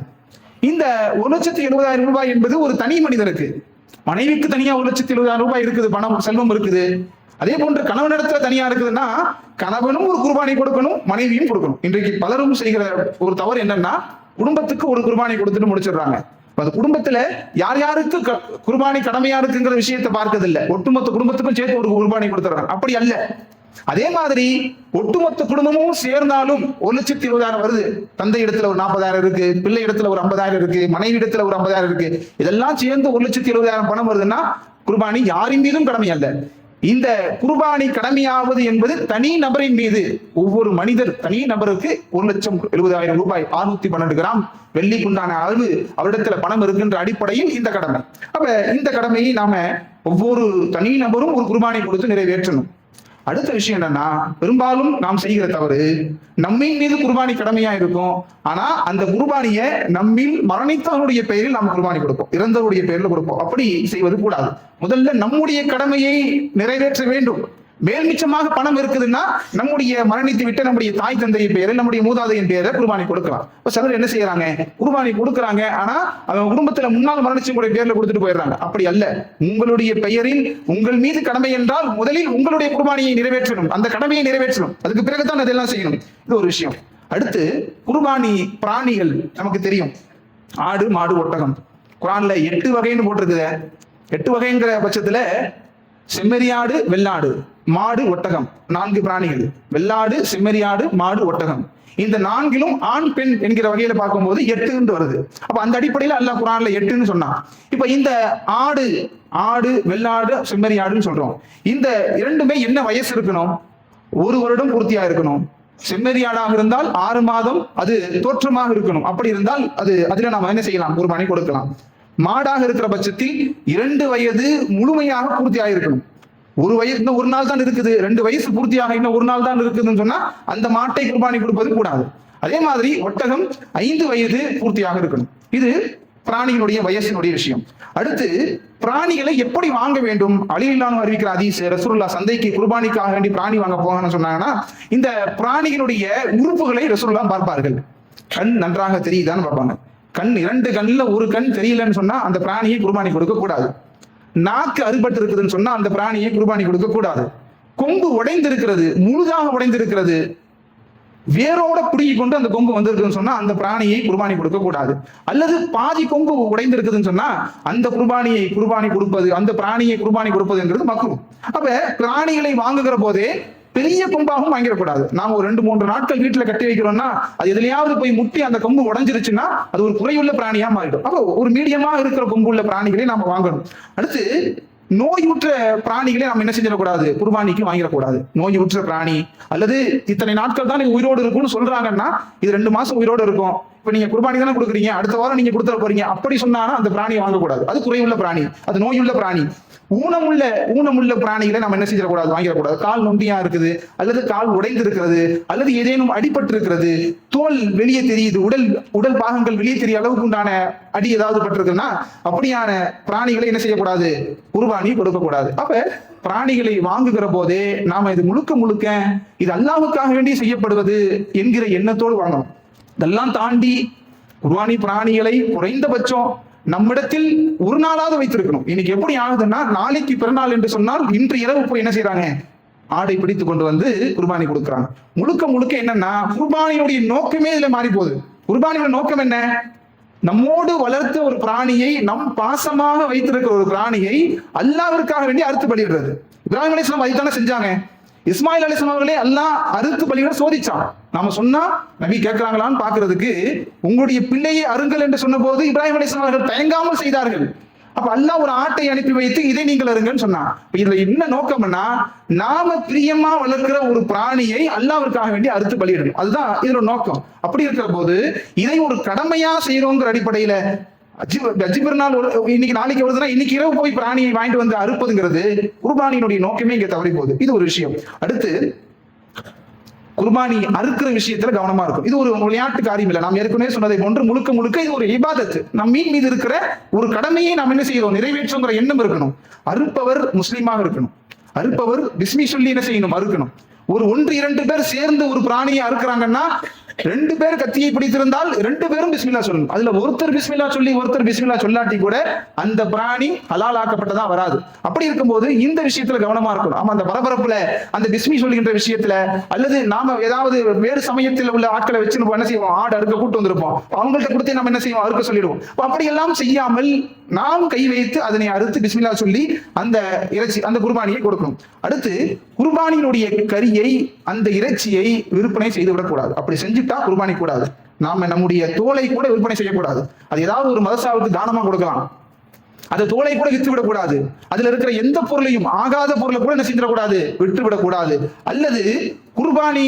இந்த 1,70,000 ரூபாய் என்பது ஒரு தனி மனிதனுக்கு, மனைவிக்கு தனியா 1,70,000 ரூபாய் இருக்குது, பணம் செல்வம் இருக்குது. அதே போன்று கணவனிடத்துல தனியா இருக்குதுன்னா கணவனும் ஒரு குர்பானி கொடுக்கணும், மனைவியும் கொடுக்கணும். இன்றைக்கு பலரும் செய்கிற ஒரு தவறு என்னன்னா, குடும்பத்துக்கு ஒரு குர்பானி கொடுத்துட்டு முடிச்சிடுறாங்க. அது குடும்பத்துல யார் யாருக்கு குர்பானி கடமையா இருக்குங்கிற விஷயத்தை பார்க்கறது இல்ல, ஒட்டுமொத்த குடும்பத்துக்கும் சேர்த்து ஒரு குர்பானி கொடுத்துறாங்க. அப்படி அல்ல. அதே மாதிரி ஒட்டுமொத்த குடும்பமும் சேர்ந்தாலும் 1,70,000 வருது. தந்தை இடத்துல ஒரு 40,000 இருக்கு, பிள்ளை இடத்துல ஒரு 50,000 இருக்கு, மனைவி இடத்துல ஒரு 50,000 இருக்கு, இதெல்லாம் சேர்ந்து 1,70,000 பணம் வருதுன்னா குர்பானி யாரின் மீதும் கடமை அல்ல. இந்த குர்பானி கடமையாவது என்பது தனி நபரின் மீது, ஒவ்வொரு மனிதர் தனி நபருக்கு 1,70,000 ரூபாய் 612 கிராம் வெள்ளிக்குண்டான அளவு அவரிடத்துல பணம் இருக்கின்ற அடிப்படையில் இந்த கடமை. அப்ப இந்த கடமையை நாம ஒவ்வொரு தனி நபரும் ஒரு குர்பானி கொடுத்து நிறைவேற்றணும். அடுத்த விஷயம் என்னன்னா, பெரும்பாலும் நாம் செய்கிற தவறு, நம்மின் மீது குர்பானி கடமையா இருக்கும், ஆனா அந்த குர்பானியை நம்மில் மரணித்தவனுடைய பெயரில் நாம் குர்பானி கொடுப்போம், இறந்தவருடைய பெயரில் கொடுப்போம். அப்படி செய்வது கூடாது. முதல்ல நம்முடைய கடமையை நிறைவேற்ற வேண்டும். மேல்மிச்சமாக பணம் இருக்குதுன்னா நம்முடைய மரணித்து விட்டு நம்முடைய தாய் தந்தைய பெயரை, நம்முடைய மூதாதையின் பெயரை குர்பானி கொடுக்கலாம். இப்ப சிலர் என்ன செய்யறாங்க, குர்பானி கொடுக்குறாங்க, ஆனா அவங்க குடும்பத்துல முன்னாள் மரணிச்சவங்களுடைய பேர்ல கொடுத்துட்டு போயிடுறாங்க. அப்படி அல்ல. உங்களுடைய பெயரில் உங்கள் மீது கடமை என்றால் முதலில் உங்களுடைய குர்பானியை நிறைவேற்றணும், அந்த கடமையை நிறைவேற்றணும், அதுக்கு பிறகுதான் அதெல்லாம் செய்யணும். இது ஒரு விஷயம். அடுத்து குர்பானி பிராணிகள் நமக்கு தெரியும். ஆடு, மாடு, ஒட்டகம். குர்ஆன்ல 8 வகைன்னு போட்டிருக்குது. 8 வகைங்கிற பட்சத்துல செம்மறியாடு, வெள்ளாடு, மாடு, ஒட்டகம், 4 பிராணிகள். வெள்ளாடு, செம்மறியாடு, மாடு, ஒட்டகம். இந்த 4லும் ஆண் பெண் என்கிற வகையில பார்க்கும்போது 8 வருது. அப்ப அந்த அடிப்படையில் அல்லாஹ் குர்ஆன்ல 8ன்னு சொன்னான். இப்ப இந்த ஆடு, வெள்ளாடு, செம்மறியாடுன்னு சொல்றோம். இந்த இரண்டுமே என்ன வயசு இருக்கணும்? 1 வருடம் பூர்த்தியா இருக்கணும். செம்மறியாடாக இருந்தால் 6 மாதம் அது தோற்றமாக இருக்கணும். அப்படி இருந்தால் அதுல நாம என்ன செய்யலாம், குர்பானி கொடுக்கலாம். மாடாக இருக்கிற பட்சத்தில் 2 வயது முழுமையாக பூர்த்தியாக இருக்கணும். 1 வயது இன்னும் 1 நாள் தான் இருக்குது, 2 வயசு பூர்த்தியாக இன்னும் 1 நாள் தான் இருக்குதுன்னு சொன்னா அந்த மாட்டை குர்பானி கொடுப்பது கூடாது. அதே மாதிரி ஒட்டகம் 5 வயது பூர்த்தியாக இருக்கணும். இது பிராணிகளுடைய வயசினுடைய விஷயம். அடுத்து பிராணிகளை எப்படி வாங்க வேண்டும்? அலிலானு அறிவிக்கிற ஹதீஸ், ரசூலுல்லாஹ் சந்தைக்கு குர்பானிக்காக வேண்டி பிராணி வாங்க போங்கன்னு சொன்னாங்கன்னா, இந்த பிராணிகளுடைய உறுப்புகளை ரசூலுல்லாஹ் பார்ப்பார்கள். கண் நன்றாக தெரியுதான்னு பார்ப்பாங்க. கண் 2 கண்ணுல 1 கண் தெரியலன்னு சொன்னா அந்த பிராணியை குர்பானி கொடுக்க கூடாது. நாக்கு அறுபட்டு இருக்குதுன்னு சொன்னா அந்த பிராணியை குர்பானி கொடுக்க கூடாது. கொம்பு உடைந்து இருக்கிறது, முழுதாக உடைந்து இருக்கிறது, வேரோட பிடுங்கி கொண்டு அந்த கொம்பு வந்திருக்குன்னு சொன்னா அந்த பிராணியை குர்பானி கொடுக்க கூடாது. அல்லது பாதி கொம்பு உடைந்து இருக்குதுன்னு சொன்னா அந்த குர்பானி கொடுப்பது, அந்த பிராணியை குர்பானி கொடுப்பதுங்கிறது மக்ரூஹ். அப்ப பிராணிகளை வாங்குகிற போதே பெரிய கொம்பாகவும் வாங்கிடக்கூடாது. நாம ஒரு 2-3 நாட்கள் வீட்டுல கட்டி வைக்கிறோம்னா அது எதுலையாவது போய் முட்டி அந்த கொம்பு உடைஞ்சிருச்சுன்னா அது ஒரு குறையுள்ள பிராணியா மாறிடும். அப்போ ஒரு மீடியமா இருக்கிற கொம்பு உள்ள பிராணிகளை நாம வாங்கணும். அடுத்து நோயுற்ற பிராணிகளை நம்ம என்ன செஞ்சிடக்கூடாது, குர்பானிக்கு வாங்கிடக்கூடாது. நோயுற்ற பிராணி அல்லது இத்தனை நாட்கள் தான் உயிரோடு இருக்கும்னு சொல்றாங்கன்னா இது 2 மாசம் உயிரோடு இருக்கும், இப்ப நீங்க குர்பானி தானே கொடுக்குறீங்க, அடுத்த வாரம் நீங்க கொடுத்துட போறீங்க, அப்படி சொன்னானா அந்த பிராணியை வாங்கக்கூடாது. அது குறையுள்ள பிராணி, அது நோயுள்ள பிராணி. ஊனமுள்ள பிராணிகளை நம்ம என்ன செஞ்சிடக்கூடாது, வாங்கிடக்கூடாது. கால் நொண்டியா இருக்குது, அல்லது கால் உடைந்து இருக்கிறது, அல்லது ஏதேனும் அடிபட்டு இருக்கிறது, தோல் வெளியே தெரியுது, உடல் பாகங்கள் வெளியே தெரிய அளவுக்கு உண்டான அடி ஏதாவது பட்டிருக்குன்னா அப்படியான பிராணிகளை என்ன செய்யக்கூடாது, குர்பானி கொடுக்கக்கூடாது. அப்ப பிராணிகளை வாங்குகிற போதே நாம இது முழுக்க இது அல்லாஹ்வுக்காக வேண்டி செய்யப்படுவது என்கிற எண்ணத்தோடு வாங்கணும். இதெல்லாம் தாண்டி குர்பானி பிராணிகளை குறைந்தபட்சம் நம்மிடத்தில் 1 நாளாவது வைத்திருக்கணும். இன்னைக்கு எப்படி ஆகுதுன்னா, நாளைக்கு பிறநாள் என்று சொன்னால் இன்று இரவு போய் என்ன செய்யறாங்க, ஆடை பிடித்து கொண்டு வந்து குர்பானி கொடுக்குறாங்க. முழுக்க என்னன்னா குர்பானியுடைய நோக்கமே இதுல மாறி போகுது. குர்பானியோட நோக்கம் என்ன? நம்மோடு வளர்த்த ஒரு பிராணியை, நம் பாசமாக வைத்திருக்கிற ஒரு பிராணியை அல்லாஹ்விற்காக வேண்டி அறுத்து பலியிடுறது. இப்ராஹிம் அலைஹிஸ்ஸலாம் அதுதானே செஞ்சாங்க. இஸ்மாயில் அலைஹிஸ்ஸலாம் அவர்களே அல்லாஹ் அறுத்து பலியிட சோதிச்சான். நாம சொன்னா நபி கேட்கிறாங்களான்னு பாக்குறதுக்கு, உங்களுடைய பிள்ளையை அருங்கள் என்று சொன்ன போது இப்ராஹிம் அலைஹிஸ்ஸலாம் அவர்கள் தயங்காமல் செய்தார்கள். அப்ப அல்லாஹ் ஒரு ஆட்டை அனுப்பி வைத்து இதை நீங்கள் அருங்கன்னு சொன்னான். இதுல என்ன நோக்கம்னா, நாம பிரியமா வளர்க்கிற ஒரு பிராணியை அல்லாஹ்விற்காக வேண்டி அறுத்து பலியிடணும், அதுதான் இதோட நோக்கம். அப்படி இருக்கிற போது இதை ஒரு கடமையா செய்யறோங்கிற அடிப்படையில அஜிபெருநாள் இன்னைக்கு நாளைக்கு வருதுன்னா இன்னைக்கு இரவு போய் பிராணியை வாங்கிட்டு வந்து அறுப்பதுங்கிறது குர்பானியினுடைய நோக்கமே இங்க தவறி போகுது. இது ஒரு விஷயம். அடுத்து குர்பானி அறுக்கிற விஷயத்துல கவனமா இருக்கும். இது ஒரு விளையாட்டு காரியம் இல்லை. நாம் ஏற்கனவே சொன்னதை போன்று முழுக்க இது ஒரு இபாதத்து. நம் மீது இருக்கிற ஒரு கடமையை நாம் என்ன செய்யறோம், நிறைவேற்றுங்கிற எண்ணம் இருக்கணும். அறுப்பவர் முஸ்லீமாக இருக்கணும். அறுப்பவர் பிஸ்மி சொல்லி என்ன செய்யணும், அறுக்கணும். ஒரு 1-2 பேர் சேர்ந்து ஒரு பிராணியை அறுக்கிறாங்கன்னா 2 பேர் கத்தியை பிடித்திருந்தால் 2 பேரும் பிஸ்மில்லா சொல்லணும். அதுல ஒருத்தர் பிஸ்மில்லா சொல்லி ஒருத்தர் பிஸ்மில்லா சொல்லாட்டி கூட அந்த பிராணி ஹலால் ஆக்கப்பட்டதா வராது. அப்படி இருக்கும்போது இந்த விஷயத்துல கவனமா இருக்கணும். ஆமா, அந்த பரபரப்புல அந்த பிஸ்மி சொல்கின்ற விஷயத்துல, அல்லது நாம ஏதாவது வேறு சமயத்தில் உள்ள ஆட்களை வச்சு என்ன செய்வோம், ஆடு அறுக்க கூட்டு வந்திருப்போம், அவங்கள்ட்ட கொடுத்து நம்ம என்ன செய்வோம், அறுக்க சொல்லிடுவோம். அப்படி எல்லாம் செய்யாமல் நாம் கை வைத்து அதனை அறுத்து பிஸ்மில்லா சொல்லி அந்த இறைச்சி, அந்த குர்பானியை கொடுக்கணும். அடுத்து குர்பானியினுடைய கரியை, அந்த இறைச்சியை விற்பனை செய்து விடக்கூடாது. அப்படி செஞ்சுட்டா குர்பானி கூடாது. நாம நம்முடைய தோலை கூட விற்பனை செய்யக்கூடாது. அது ஏதாவது ஒரு மதசாவுக்கு தானமா கொடுக்கலாம். அந்த தோலை கூட வித்து விடக்கூடாது. அதுல இருக்கிற எந்த பொருளையும், ஆகாத பொருளை கூட என்ன செஞ்சிடக்கூடாது, விட்டு விடக்கூடாது. அல்லது குர்பானி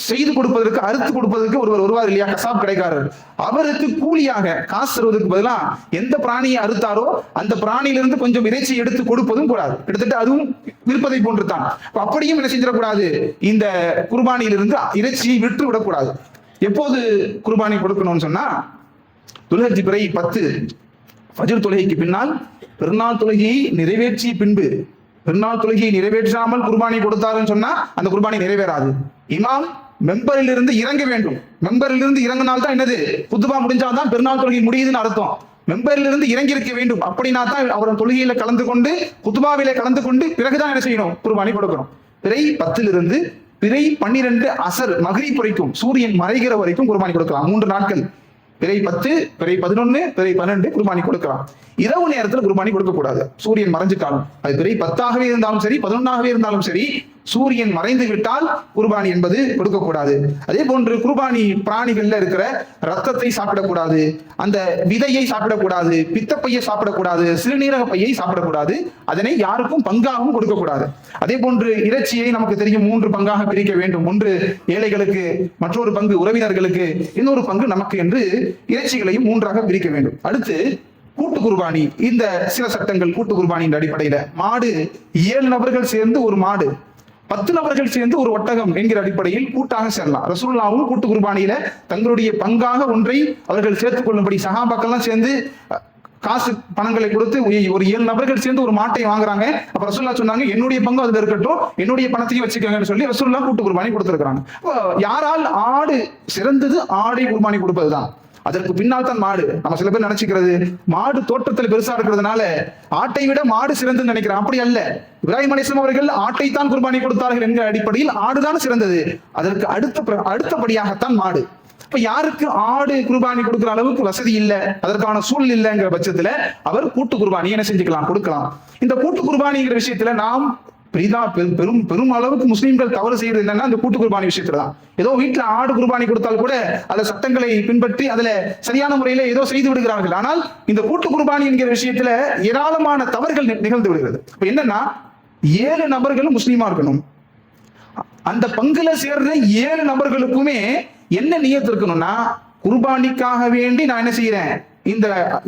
செய்து கொடுப்பதற்கு, அறுத்து கொடுப்பதற்கு ஒருவர் வருவார் இல்லையா, கசாப் கடைக்காரர், அவருக்கு கூலியாக காசு தருவதற்கு பதிலா எந்த பிராணியை அறுத்தாரோ அந்த பிராணியிலிருந்து கொஞ்சம் இறைச்சி எடுத்து கொடுப்பதும் கூடாது. கிட்டத்தட்ட அதுவும் விற்பதை போன்று தான். அப்படியும் என்ன செஞ்சிடக்கூடாது, இந்த குர்பானியிலிருந்து இறைச்சியை விட்டு விடக்கூடாது. எப்போது குர்பானி கொடுக்கணும்னு சொன்னா, துல்ஹஜ் பிறை 10 ஃபஜ்ர் தொழுகைக்கு பின்னால் பெருநாள் தொழுகையை நிறைவேற்றிய பின்பு. பெருநாள் தொழுகையை நிறைவேற்றாமல் குர்பானி கொடுத்தாருன்னு சொன்னா அந்த குர்பானி நிறைவேறாது. இமாம் மெம்பரில் இருந்து இறங்க வேண்டும். மெம்பரில் இருந்து இறங்கினால்தான் என்னது, குத்துபா முடிஞ்சால்தான் பெருநாள் தொழுகை முடியுதுன்னு அர்த்தம். மெம்பரில் இருந்து இறங்கி இருக்க வேண்டும். அப்படின்னா தான் அவர் தொழுகையில கலந்து கொண்டு, குத்துபாவில கலந்து கொண்டு பிறகுதான் என்ன செய்யணும், குர்பானி கொடுக்கணும். பிறை 10 பிறை 12 அசர் மக்ரிப் வரைக்கும், சூரியன் மறைகிற வரைக்கும் குர்பானி கொடுக்கலாம். 3 நாட்கள், பிறை 10, பிறை 11, பிறை 12 குர்பானி கொடுக்கலாம். இரவு நேரத்தில் குர்பானி கொடுக்க கூடாது, சூரியன் மறைஞ்சிட்டாலும். அது பிறை 10ஆகவே இருந்தாலும் சரி, 11ஆகவே இருந்தாலும் சரி, சூரியன் மறைந்து விட்டால் குர்பானி என்பது கொடுக்கக்கூடாது. அதே போன்று குர்பானி பிராணிகள்ல இருக்கிற ரத்தத்தை சாப்பிடக்கூடாது, அந்த விதையை சாப்பிடக்கூடாது, பித்தப்பையை சாப்பிடக்கூடாது, சிறுநீரக பையை சாப்பிடக்கூடாது. அதனை யாருக்கும் பங்காகவும் கொடுக்கக்கூடாது. அதே போன்று இறைச்சியை நமக்கு தெரியும் 3 பங்காக பிரிக்க வேண்டும். 1 ஏழைகளுக்கு, மற்றொரு பங்கு உறவினர்களுக்கு, இன்னொரு பங்கு நமக்கு என்று இறைச்சிகளையும் 3ஆக பிரிக்க வேண்டும். அடுத்து கூட்டு குர்பானி. இந்த சில சட்டங்கள் கூட்டு குர்பானியின் அடிப்படையில, மாடு 7 நபர்கள் சேர்ந்து ஒரு மாடு, 10 நபர்கள் சேர்ந்து ஒரு ஒட்டகம் என்கிற அடிப்படையில் கூட்டாக சேரலாம். ரசூலுல்லாஹ்வும் கூட்டு குர்பானியில தங்களுடைய பங்காக ஒன்றை அவர்கள் சேர்த்துக் கொள்ளும்படி சஹாபாக்கள்லாம் சேர்ந்து காசு பணங்களை கொடுத்து ஒரு 7 நபர்கள் சேர்ந்து ஒரு மாட்டை வாங்குறாங்க. அப்ப ரசூலுல்லாஹ் சொன்னாங்க, என்னுடைய பங்கு அதுல இருக்கட்டும், என்னுடைய பணத்தையும் வச்சுக்கோங்கன்னு சொல்லி ரசூலுல்லாஹ் கூட்டு குர்பானி கொடுத்திருக்காங்க. யாரால் ஆடு சிறந்தது, ஆடை குர்பானி கொடுப்பதுதான். அதற்கு பின்னால் தான் மாடு. நம்ம சில பேர் நினைச்சுக்கிறது, மாடு தோற்றத்தில் பெருசா இருக்கிறதுனால ஆட்டை விட மாடு சிறந்து நினைக்கிறேன். அப்படி அல்ல. இப்ராஹிம் அலைஹிஸ்ஸலாம் அவர்கள் ஆட்டை தான் குர்பானி கொடுத்தார்கள் என்கிற அடிப்படையில் ஆடுதான் சிறந்தது. அதற்கு அடுத்தபடியாகத்தான் மாடு. இப்ப யாருக்கு ஆடு குர்பானி கொடுக்கிற அளவுக்கு வசதி இல்லை, அதற்கான சூழல் இல்லைங்கிற பட்சத்துல அவர் கூட்டு குர்பானி என்ன செஞ்சுக்கலாம், கொடுக்கலாம். இந்த கூட்டு குர்பானிங்கிற விஷயத்துல நாம் பெரும் அளவுக்கு முஸ்லீம்கள் தவறு செய்யறது என்னன்னா, அந்த கூட்டு குர்பானி விஷயத்துல தான். ஏதோ வீட்டுல ஆடு குர்பானி கொடுத்தால் கூட அதுல சட்டங்களை பின்பற்றி அதுல சரியான முறையில ஏதோ செய்து விடுகிறார்கள். ஆனால் இந்த கூட்டு குர்பானி என்கிற விஷயத்துல ஏராளமான தவறுகள் நிகழ்ந்து விடுகிறது. இப்ப என்னன்னா, 7 நபர்களும் முஸ்லீமா இருக்கணும். அந்த பங்குல சேர்ற 7 நபர்களுக்குமே என்ன நியத்து இருக்கணும்னா, குர்பானிக்காக வேண்டி நான் என்ன செய்யறேன்,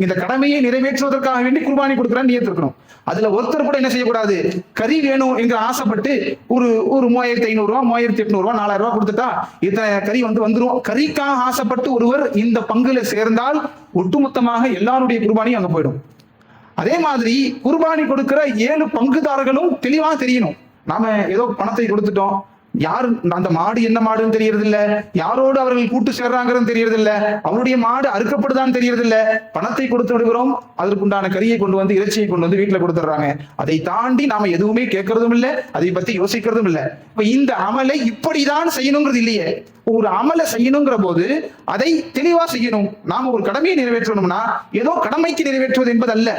இந்த கடமையை நிறைவேற்றுவதற்காக வேண்டி குர்பானி கொடுக்குறான்னு நியத்து இருக்கணும். அதுல ஒருத்தர் கூட என்ன செய்யக்கூடாது, கறி வேணும் என்கிற ஆசைப்பட்டு ஒரு 3500 ரூபா, 3800 ரூபா, 4000 ரூபா கொடுத்துட்டா இத்தனை கறி வந்துரும். கறிக்காக ஆசைப்பட்டு ஒருவர் இந்த பங்குல சேர்ந்தால் ஒட்டுமொத்தமாக எல்லாருடைய குர்பானியும் அங்க போயிடும். அதே மாதிரி குர்பானி கொடுக்கிற 7 பங்குதாரர்களும் தெளிவா தெரியணும். நாம ஏதோ பணத்தை கொடுத்துட்டோம், யாரு அந்த மாடு என்ன மாடுன்னு தெரியறது இல்ல, யாரோடு அவர்கள் கூட்டு சேர்றாங்கிறது தெரியறது இல்ல, அவருடைய மாடு அறுக்கப்படுதான்னு தெரியறது இல்ல, பணத்தை கொடுத்து விடுகிறோம், அதற்குண்டான கறியை கொண்டு வந்து, இறைச்சியை கொண்டு வந்து வீட்டுல கொடுத்துடுறாங்க. அதை தாண்டி நாம எதுவுமே கேட்கறதும் இல்லை, அதை பத்தி யோசிக்கிறதும் இல்லை. இப்ப இந்த அமலை இப்படிதான் செய்யணுங்கிறது இல்லையே. ஒரு அமலை செய்யணுங்கிற போது அதை தெளிவா செய்யணும். நாம ஒரு கடமையை நிறைவேற்றணும்னா ஏதோ கடமைக்கு நிறைவேற்றுவது என்பது அல்ல.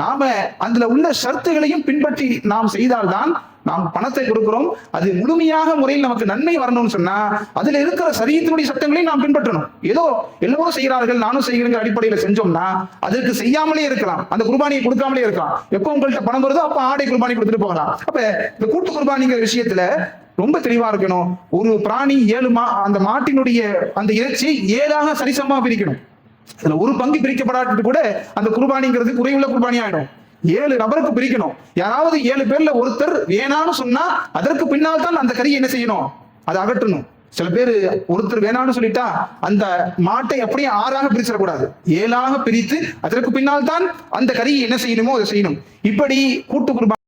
நாம அதுல உள்ள ஷர்த்துகளையும் பின்பற்றி நாம் செய்தால்தான் நாம் பணத்தை கொடுக்கிறோம், அது முழுமையாக முறையில் நமக்கு நன்மை வரணும்னு சொன்னா அதுல இருக்கிற சரியத்தினுடைய சட்டங்களையும் நாம் பின்பற்றணும். ஏதோ எல்லோரும் செய்கிறார்கள் நானும் செய்கிறேங்கிற அடிப்படையில செஞ்சோம்னா அதற்கு செய்யாமலே இருக்கலாம், அந்த குர்பானியை கொடுக்காமலே இருக்கலாம். எப்போ உங்கள்கிட்ட பணம் வருதோ அப்ப ஆடை குர்பானி கொடுத்துட்டு போகலாம். அப்ப இந்த கூட்டு குர்பானிங்கிற விஷயத்துல ரொம்ப தெளிவா இருக்கணும். ஒரு பிராணி 7 அந்த மாட்டினுடைய அந்த இறைச்சி 7ஆக சரிசமமா பிரிக்கணும். அதுல ஒரு பங்கு பிரிக்கப்படாட்டு கூட அந்த குர்பானிங்கிறது குறைவுள்ள குர்பானி ஆயிடும். 7 நபருக்கு பிரிக்கணும். யாராவது 7 பேர்ல ஒருத்தர் வேணான்னு சொன்னா அதற்கு பின்னால் தான் அந்த கறியை என்ன செய்யணும், அதை அகற்றணும். சில பேர் ஒருத்தர் வேணான்னு சொல்லிட்டா அந்த மாட்டை அப்படியே 6ஆக பிரிச்சிடக்கூடாது, 7ஆக பிரித்து அதற்கு பின்னால் தான் அந்த கறியை என்ன செய்யணுமோ அதை செய்யணும். இப்படி கூட்டு குர்பானி